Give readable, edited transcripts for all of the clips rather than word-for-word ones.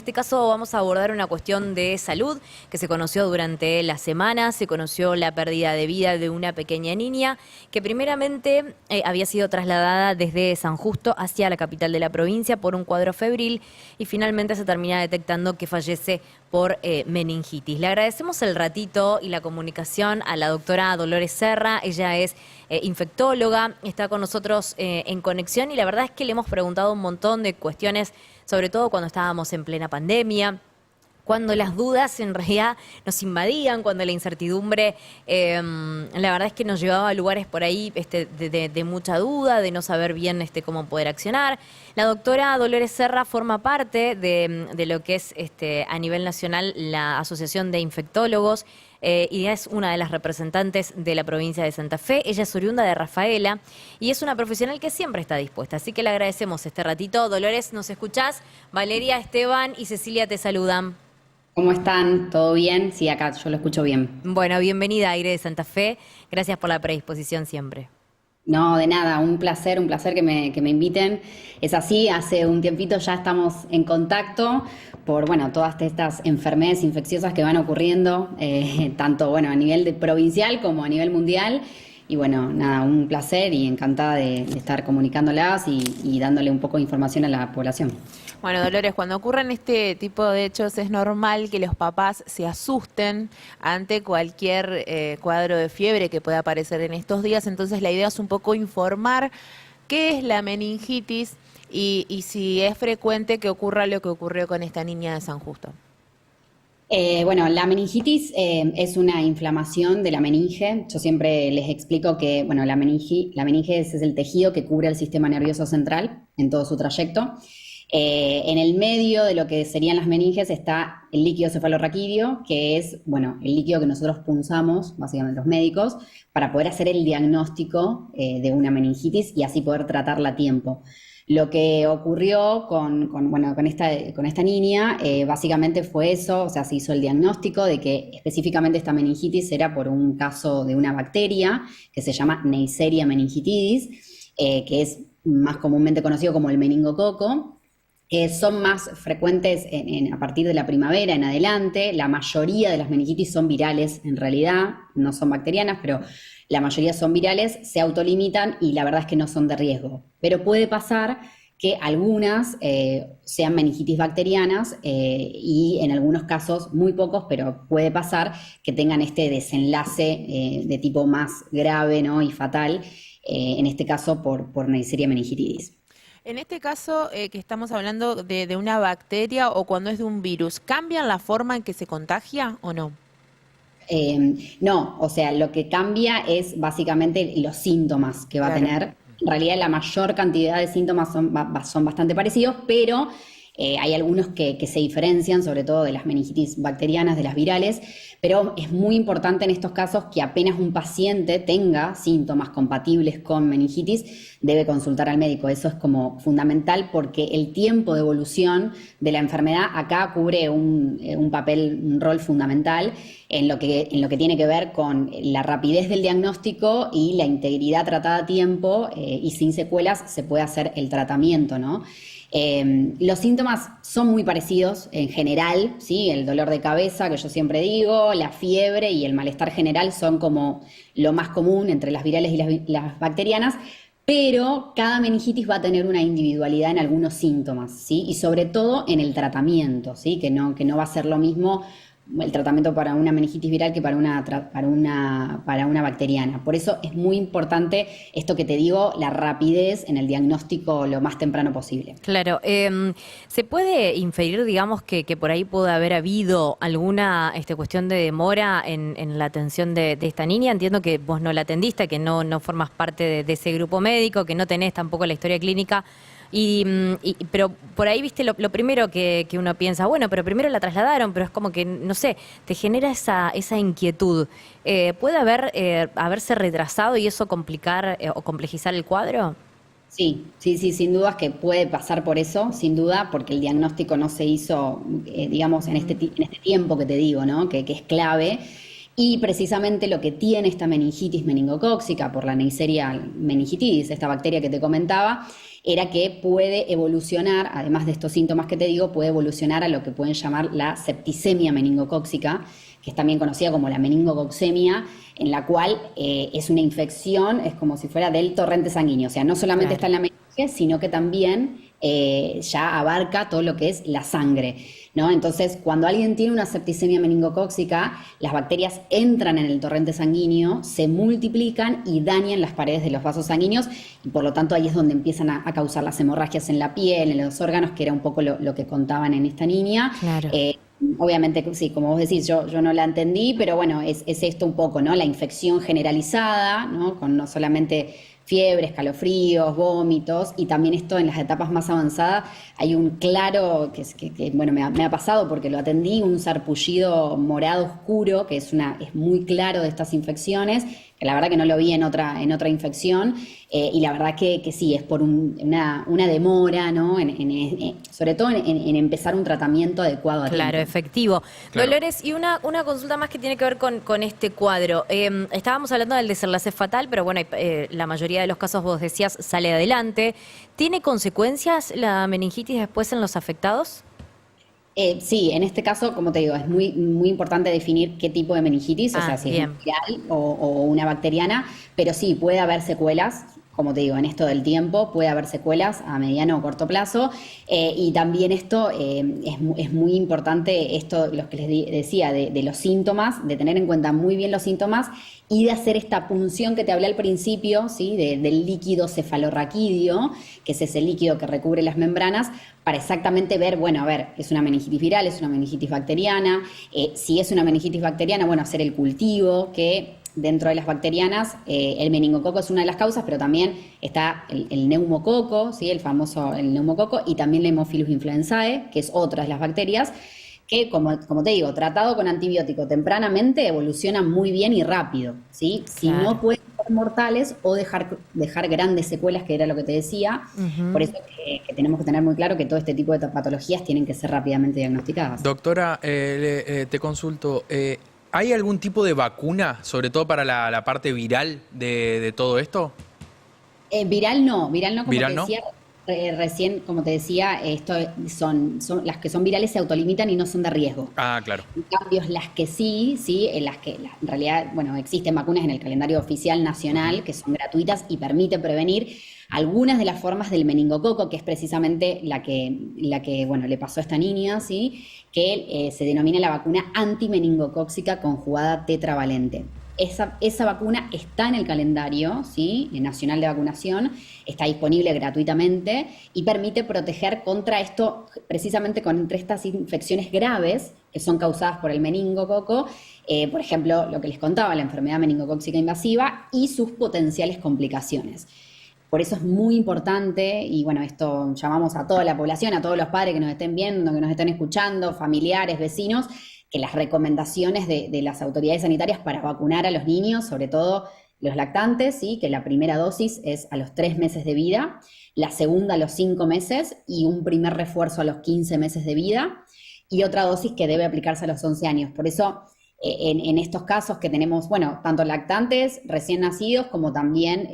este caso vamos a abordar una cuestión de salud que se conoció durante la semana. Se conoció la pérdida de vida de una pequeña niña que primeramente había sido trasladada desde San Justo hacia la capital de la provincia por un cuadro febril y finalmente se termina detectando que fallece por meningitis. Le agradecemos el ratito y la comunicación a la doctora Dolores Serra. Ella es infectóloga, está con nosotros en conexión y la verdad es que le hemos preguntado un montón de cuestiones, sobre todo cuando estábamos en plena pandemia, cuando las dudas en realidad nos invadían, cuando la incertidumbre, la verdad es que nos llevaba a lugares por ahí de mucha duda, de no saber bien cómo poder accionar. La doctora Dolores Serra forma parte de lo que es a nivel nacional la Asociación de Infectólogos y es una de las representantes de la provincia de Santa Fe. Ella es oriunda de Rafaela y es una profesional que siempre está dispuesta. Así que le agradecemos este ratito. Dolores, ¿nos escuchás? Valeria, Esteban y Cecilia te saludan. ¿Cómo están? ¿Todo bien? Sí, acá yo lo escucho bien. Bueno, bienvenida a Aire de Santa Fe. Gracias por la predisposición siempre. No, de nada, un placer que me inviten. Es así, hace un tiempito ya estamos en contacto por, bueno, todas estas enfermedades infecciosas que van ocurriendo, tanto, bueno, a nivel provincial como a nivel mundial. Y bueno, nada, un placer y encantada de estar comunicándolas y dándole un poco de información a la población. Bueno, Dolores, cuando ocurren este tipo de hechos es normal que los papás se asusten ante cualquier cuadro de fiebre que pueda aparecer en estos días. Entonces la idea es un poco informar qué es la meningitis y si es frecuente que ocurra lo que ocurrió con esta niña de San Justo. Bueno, la meningitis es una inflamación de la meninge. Yo siempre les explico que, bueno, la meninge es el tejido que cubre el sistema nervioso central en todo su trayecto. En el medio de lo que serían las meninges está el líquido cefalorraquídeo, que es, bueno, el líquido que nosotros punzamos, básicamente los médicos, para poder hacer el diagnóstico de una meningitis y así poder tratarla a tiempo. Lo que ocurrió con esta niña básicamente fue eso, o sea, se hizo el diagnóstico de que específicamente esta meningitis era por un caso de una bacteria que se llama Neisseria meningitidis, que es más comúnmente conocido como el meningococo. Son más frecuentes a partir de la primavera en adelante. La mayoría de las meningitis son virales en realidad, no son bacterianas, pero la mayoría son virales, se autolimitan y la verdad es que no son de riesgo. Pero puede pasar que algunas sean meningitis bacterianas y en algunos casos, muy pocos, pero puede pasar que tengan este desenlace de tipo más grave, ¿no? Y fatal, en este caso por Neisseria meningitidis. En este caso que estamos hablando de una bacteria o cuando es de un virus, ¿cambian la forma en que se contagia o no? No, o sea, lo que cambia es básicamente los síntomas que va a Claro. tener. En realidad la mayor cantidad de síntomas son bastante parecidos, pero hay algunos que se diferencian, sobre todo de las meningitis bacterianas, de las virales, pero es muy importante en estos casos que apenas un paciente tenga síntomas compatibles con meningitis, debe consultar al médico. Eso es como fundamental porque el tiempo de evolución de la enfermedad acá cubre un rol fundamental en lo que tiene que ver con la rapidez del diagnóstico y la integridad tratada a tiempo y sin secuelas se puede hacer el tratamiento, ¿no? Los síntomas son muy parecidos en general, ¿sí? El dolor de cabeza, que yo siempre digo, la fiebre y el malestar general son como lo más común entre las virales y las bacterianas, pero cada meningitis va a tener una individualidad en algunos síntomas, ¿sí? Y sobre todo en el tratamiento, ¿sí? Que no va a ser lo mismo el tratamiento para una meningitis viral que para una bacteriana. Por eso es muy importante esto que te digo, la rapidez en el diagnóstico lo más temprano posible. Claro, ¿se puede inferir, digamos, que por ahí puede haber habido alguna cuestión de demora en la atención de esta niña? Entiendo que vos no la atendiste, que no formas parte de ese grupo médico, que no tenés tampoco la historia clínica. Pero por ahí, viste, lo primero que uno piensa, bueno, pero primero la trasladaron, pero es como que, no sé, te genera esa inquietud. ¿Puede haberse retrasado y eso complicar o complejizar el cuadro? Sí, sin dudas que puede pasar por eso, sin duda, porque el diagnóstico no se hizo, digamos, en este tiempo que te digo, ¿no? Que es clave. Y precisamente lo que tiene esta meningitis meningocócica por la Neisseria meningitidis, esta bacteria que te comentaba, era que puede evolucionar, además de estos síntomas que te digo, puede evolucionar a lo que pueden llamar la septicemia meningocóxica, que es también conocida como la meningococcemia, en la cual es una infección, es como si fuera del torrente sanguíneo, o sea, no solamente está en la meninge, sino que también ya abarca todo lo que es la sangre, ¿no? Entonces, cuando alguien tiene una septicemia meningocóxica, las bacterias entran en el torrente sanguíneo, se multiplican y dañan las paredes de los vasos sanguíneos, y por lo tanto ahí es donde empiezan a causar las hemorragias en la piel, en los órganos, que era un poco lo que contaban en esta niña. Claro. Obviamente, sí, como vos decís, yo no la entendí, pero bueno, es esto un poco, ¿no? La infección generalizada, ¿no? Con no solamente fiebre, escalofríos, vómitos, y también esto en las etapas más avanzadas hay un claro, bueno, me ha pasado porque lo atendí, un sarpullido morado oscuro, que es muy claro de estas infecciones, que la verdad que no lo vi en otra infección, y la verdad que sí, es por una demora, ¿no? Sobre todo en empezar un tratamiento adecuado a Claro, tiempo. efectivo. Claro. Dolores, y una consulta más que tiene que ver con este cuadro. Estábamos hablando del desenlace fatal, pero bueno, la mayoría de los casos, vos decías, sale adelante. ¿Tiene consecuencias la meningitis después en los afectados? Sí, en este caso, como te digo, es muy, muy importante definir qué tipo de meningitis, o sea, si bien. es viral o una bacteriana, pero sí, puede haber secuelas, como te digo, en esto del tiempo, puede haber secuelas a mediano o corto plazo, y también esto es muy importante, esto, lo que les decía, de los síntomas, de tener en cuenta muy bien los síntomas y de hacer esta punción que te hablé al principio, ¿sí? Del líquido cefalorraquídeo, que es ese líquido que recubre las membranas, para exactamente ver, bueno, a ver, es una meningitis viral, es una meningitis bacteriana, si es una meningitis bacteriana, bueno, hacer el cultivo, que dentro de las bacterianas, el meningococo es una de las causas, pero también está el neumococo, ¿sí? El famoso neumococo, y también la Haemophilus influenzae, que es otra de las bacterias, que como te digo, tratado con antibiótico tempranamente, evoluciona muy bien y rápido, ¿sí? Si Claro. no pueden ser mortales o dejar grandes secuelas, que era lo que te decía. Por eso que tenemos que tener muy claro que todo este tipo de patologías tienen que ser rápidamente diagnosticadas. Doctora, te consulto, ¿hay algún tipo de vacuna, sobre todo para la parte viral de todo esto? Viral no, como ¿Viral te no? decía, recién, como te decía, esto son las que son virales se autolimitan y no son de riesgo. Ah, claro. En cambio, las que sí, en en realidad, bueno, existen vacunas en el calendario oficial nacional que son gratuitas y permiten prevenir algunas de las formas del meningococo, que es precisamente la que bueno, le pasó a esta niña, ¿sí? Que se denomina la vacuna antimeningocóxica conjugada tetravalente. Esa vacuna está en el calendario, ¿sí? Nacional de vacunación, está disponible gratuitamente y permite proteger contra esto, precisamente contra estas infecciones graves que son causadas por el meningococo, por ejemplo, lo que les contaba, la enfermedad meningocócica invasiva y sus potenciales complicaciones. Por eso es muy importante, y bueno, esto llamamos a toda la población, a todos los padres que nos estén viendo, que nos estén escuchando, familiares, vecinos, que las recomendaciones de las autoridades sanitarias para vacunar a los niños, sobre todo los lactantes, ¿sí? Que la primera dosis es a los 3 meses de vida, la segunda a los 5 meses y un primer refuerzo a los 15 meses de vida, y otra dosis que debe aplicarse a los 11 años. Por eso, en estos casos que tenemos, bueno, tanto lactantes recién nacidos como también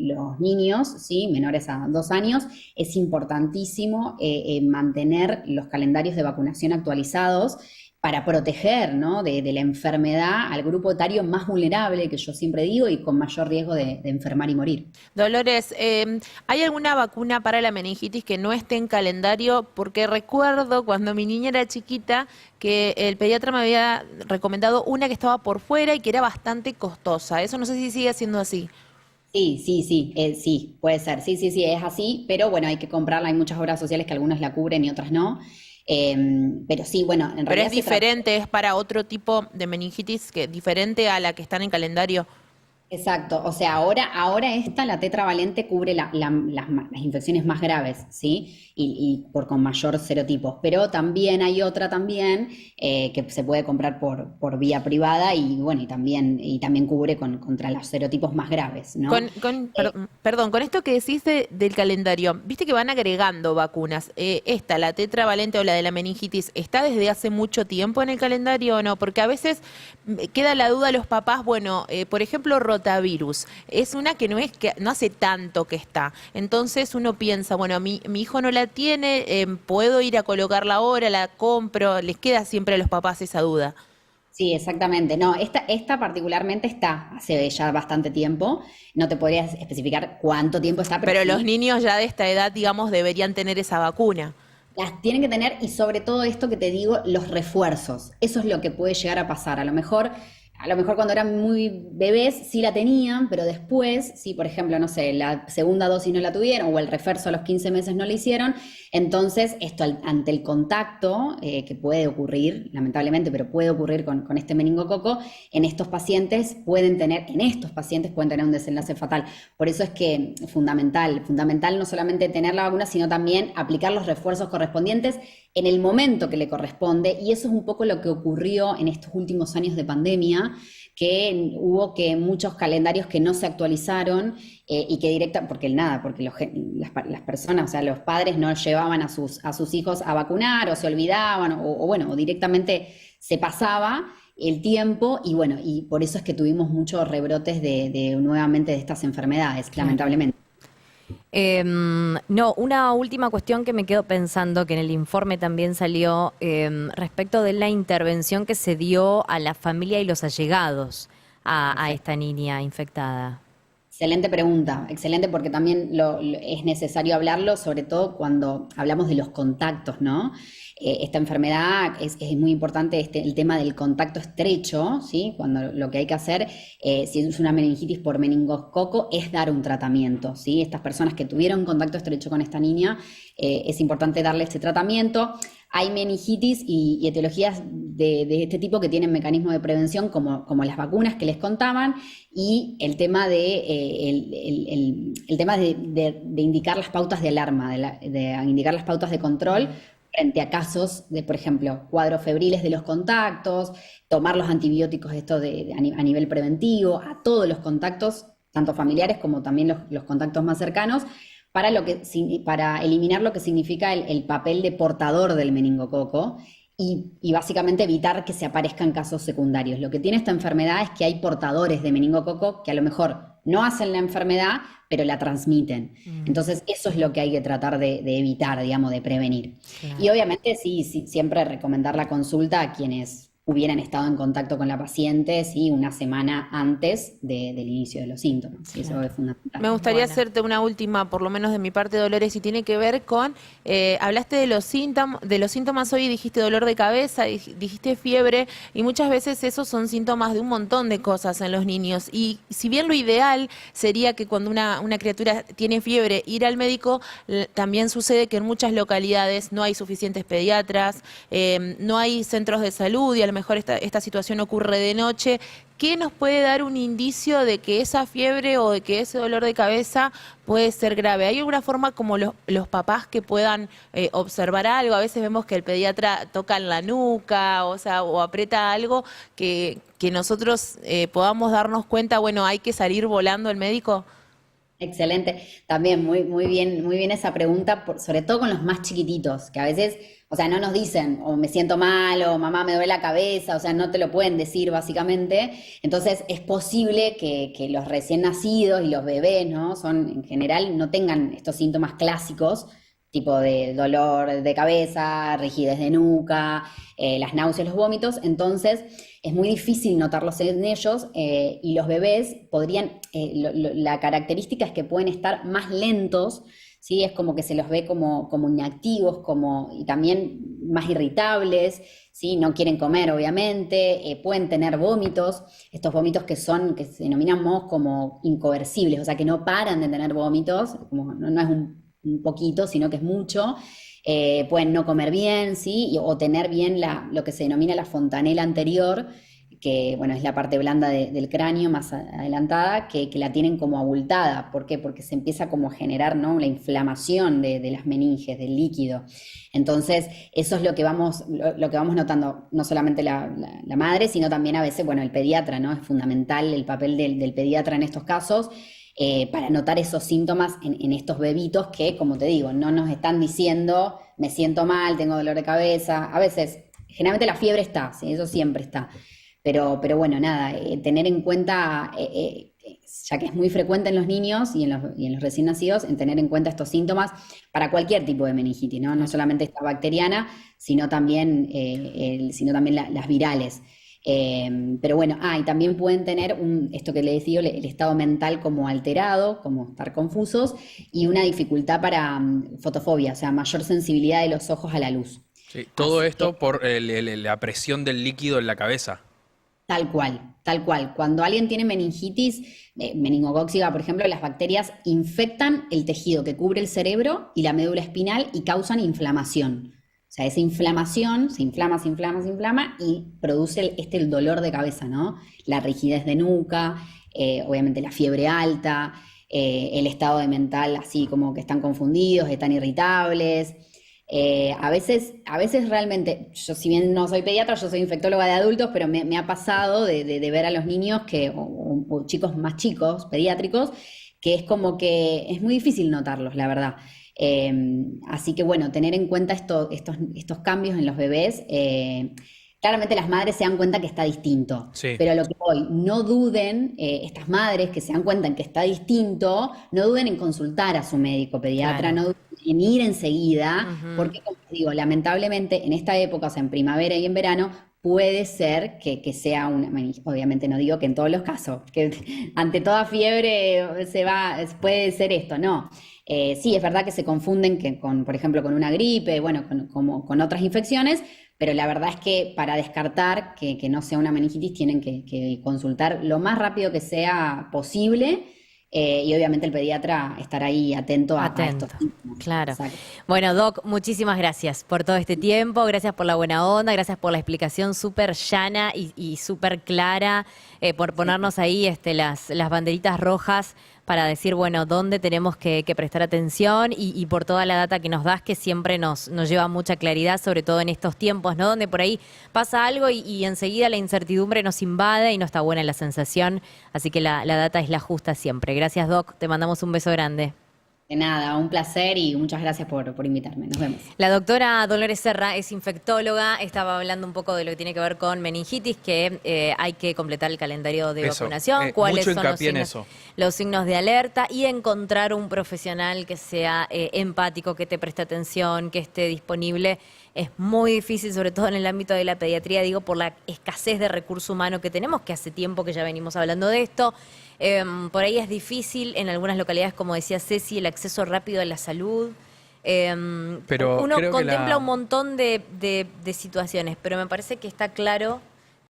los niños, ¿sí? Menores a 2 años, es importantísimo mantener los calendarios de vacunación actualizados para proteger, ¿no? de la enfermedad al grupo etario más vulnerable, que yo siempre digo, y con mayor riesgo de enfermar y morir. Dolores, ¿hay alguna vacuna para la meningitis que no esté en calendario? Porque recuerdo cuando mi niña era chiquita que el pediatra me había recomendado una que estaba por fuera y que era bastante costosa. Eso no sé si sigue siendo así. Sí, puede ser, sí, es así, pero bueno, hay que comprarla, hay muchas obras sociales que algunas la cubren y otras no. Pero sí, bueno, en Pero realidad es diferente, es para otro tipo de meningitis que diferente a la que está en calendario. Exacto, o sea, ahora esta, la tetravalente, cubre las infecciones más graves, ¿sí? Y con mayor serotipos, pero también hay otra que se puede comprar por vía privada y bueno, y también cubre contra los serotipos más graves, ¿no? Perdón, con esto que decís del calendario, viste que van agregando vacunas. La tetravalente o la de la meningitis, ¿está desde hace mucho tiempo en el calendario o no? Porque a veces queda la duda a los papás, bueno, por ejemplo, rotavirus. Es una que no hace tanto que está. Entonces uno piensa, bueno, mi hijo no la tiene, puedo ir a colocarla ahora, la compro, les queda siempre a los papás esa duda. Sí, exactamente. No, esta particularmente está hace ya bastante tiempo. No te podría especificar cuánto tiempo está, pero Pero sí, los niños ya de esta edad, digamos, deberían tener esa vacuna. las tienen que tener y sobre todo esto que te digo, los refuerzos. Eso es lo que puede llegar a pasar. A lo mejor cuando eran muy bebés sí la tenían, pero después, si por ejemplo, no sé, la segunda dosis no la tuvieron o el refuerzo a los 15 meses no lo hicieron, entonces esto ante el contacto, que puede ocurrir, lamentablemente, pero puede ocurrir con este meningococo, en estos pacientes pueden tener un desenlace fatal. Por eso es que fundamental no solamente tener la vacuna, sino también aplicar los refuerzos correspondientes en el momento que le corresponde, y eso es un poco lo que ocurrió en estos últimos años de pandemia, que hubo que muchos calendarios que no se actualizaron y que porque las personas, o sea, los padres no llevaban a sus hijos a vacunar o se olvidaban o directamente se pasaba el tiempo y bueno, y por eso es que tuvimos muchos rebrotes nuevamente de estas enfermedades, lamentablemente. No, una última cuestión que me quedo pensando, que en el informe también salió respecto de la intervención que se dio a la familia y los allegados a esta niña infectada. Excelente pregunta, excelente porque también es necesario hablarlo, sobre todo cuando hablamos de los contactos, ¿no? Esta enfermedad es muy importante el tema del contacto estrecho, ¿sí? Cuando lo que hay que hacer, si es una meningitis por meningococo, es dar un tratamiento, ¿sí? Estas personas que tuvieron contacto estrecho con esta niña, es importante darle este tratamiento. Hay meningitis y etiologías de este tipo que tienen mecanismos de prevención como las vacunas que les contaban y el tema de indicar las pautas de alarma, de indicar las pautas de control frente a casos de, por ejemplo, cuadros febriles de los contactos, tomar los antibióticos a nivel preventivo, a todos los contactos, tanto familiares como también los contactos más cercanos, para eliminar lo que significa el papel de portador del meningococo y básicamente evitar que se aparezcan casos secundarios. Lo que tiene esta enfermedad es que hay portadores de meningococo que a lo mejor no hacen la enfermedad, pero la transmiten. Entonces, eso es lo que hay que tratar de evitar, digamos, de prevenir. Claro. Y obviamente, sí, siempre recomendar la consulta a quienes hubieran estado en contacto con la paciente, ¿sí? Una semana antes del inicio de los síntomas. ¿Sí? Eso es fundamental. Me gustaría Bueno. hacerte una última, por lo menos de mi parte, Dolores, y tiene que ver con, hablaste de los síntomas hoy, dijiste dolor de cabeza, dijiste fiebre, y muchas veces esos son síntomas de un montón de cosas en los niños. Y si bien lo ideal sería que cuando una criatura tiene fiebre, ir al médico, también sucede que en muchas localidades no hay suficientes pediatras, no hay centros de salud y a lo mejor esta situación ocurre de noche. ¿Qué nos puede dar un indicio de que esa fiebre o de que ese dolor de cabeza puede ser grave? ¿Hay alguna forma como los papás que puedan observar algo? A veces vemos que el pediatra toca en la nuca, o aprieta algo que nosotros podamos darnos cuenta, bueno, hay que salir volando el médico. Excelente. También muy bien esa pregunta, sobre todo con los más chiquititos, que a veces, o sea, no nos dicen, o me siento mal, o mamá me duele la cabeza, o sea, no te lo pueden decir básicamente. Entonces, es posible que los recién nacidos y los bebés, ¿no? En general, no tengan estos síntomas clásicos, tipo de dolor de cabeza, rigidez de nuca, las náuseas, los vómitos. Entonces, es muy difícil notarlos en ellos y los bebés la característica es que pueden estar más lentos, ¿sí? Es como que se los ve como inactivos y también más irritables, ¿sí? No quieren comer, obviamente, pueden tener vómitos, estos vómitos que se denominamos como incoercibles, o sea, que no paran de tener vómitos, como no es un poquito, sino que es mucho. Pueden no comer bien, ¿sí? O tener bien lo que se denomina la fontanela anterior, que bueno, es la parte blanda del cráneo más adelantada, que la tienen como abultada. ¿Por qué? Porque se empieza como a generar, ¿no? La inflamación de las meninges, del líquido. Entonces, eso es lo que vamos notando, no solamente la madre, sino también a veces, bueno, el pediatra, ¿no? Es fundamental el papel del pediatra en estos casos. Para notar esos síntomas en estos bebitos que, como te digo, no nos están diciendo me siento mal, tengo dolor de cabeza. A veces, generalmente la fiebre está, ¿sí? Eso siempre está. Pero bueno, nada, tener en cuenta ya que es muy frecuente en los niños y en los recién nacidos, en tener en cuenta estos síntomas para cualquier tipo de meningitis, ¿no? No solamente esta bacteriana, sino también, las virales. Pero bueno, y también pueden tener esto que le decía, el estado mental como alterado, como estar confusos, y una dificultad para fotofobia, o sea, mayor sensibilidad de los ojos a la luz. Sí, todo Así esto que, por la presión del líquido en la cabeza. tal cual, tal cual. Cuando alguien tiene meningitis, meningocócica, por ejemplo, las bacterias infectan el tejido que cubre el cerebro y la médula espinal y causan inflamación. O sea, esa inflamación se inflama, se inflama y produce el dolor de cabeza, ¿no? La rigidez de nuca, obviamente la fiebre alta, el estado de mental así como que están confundidos, están irritables. A veces realmente, yo si bien no soy pediatra, yo soy infectóloga de adultos, pero me ha pasado de ver a los niños o chicos más chicos, pediátricos, que es como que es muy difícil notarlos, la verdad. Así que bueno, tener en cuenta estos cambios en los bebés. Claramente las madres se dan cuenta que está distinto, Sí. pero a lo que voy, no duden, estas madres que se dan cuenta en que está distinto, no duden en consultar a su médico pediatra, Claro. no duden en ir enseguida, Ujú. porque como te digo, lamentablemente en esta época, o sea, en primavera y en verano, puede ser que sea obviamente no digo que en todos los casos, que ante toda fiebre puede ser esto, no. Sí, es verdad que se confunden por ejemplo, con una gripe, bueno, con otras infecciones, pero la verdad es que para descartar que no sea una meningitis tienen que consultar lo más rápido que sea posible, y obviamente el pediatra estar ahí atento a estos Atento, síntomas. claro. Exacto. Bueno, Doc, muchísimas gracias por todo este tiempo, gracias por la buena onda, gracias por la explicación súper llana y súper clara, por ponernos ahí las banderitas rojas para decir, bueno, dónde tenemos que prestar atención y por toda la data que nos das, que siempre nos lleva mucha claridad, sobre todo en estos tiempos, ¿no? Donde por ahí pasa algo y enseguida la incertidumbre nos invade y no está buena la sensación, así que la data es la justa siempre. Gracias, Doc, te mandamos un beso grande. De nada, un placer y muchas gracias por invitarme. Nos vemos. La doctora Dolores Serra es infectóloga, estaba hablando un poco de lo que tiene que ver con meningitis, que hay que completar el calendario de Eso, vacunación, cuáles mucho son hincapié en eso. los signos de alerta y encontrar un profesional que sea empático, que te preste atención, que esté disponible. Es muy difícil, sobre todo en el ámbito de la pediatría, digo, por la escasez de recurso humano que tenemos, que hace tiempo que ya venimos hablando de esto. Por ahí es difícil en algunas localidades, como decía Ceci, el acceso rápido a la salud. Pero Uno creo que contempla un montón de situaciones, pero me parece que está claro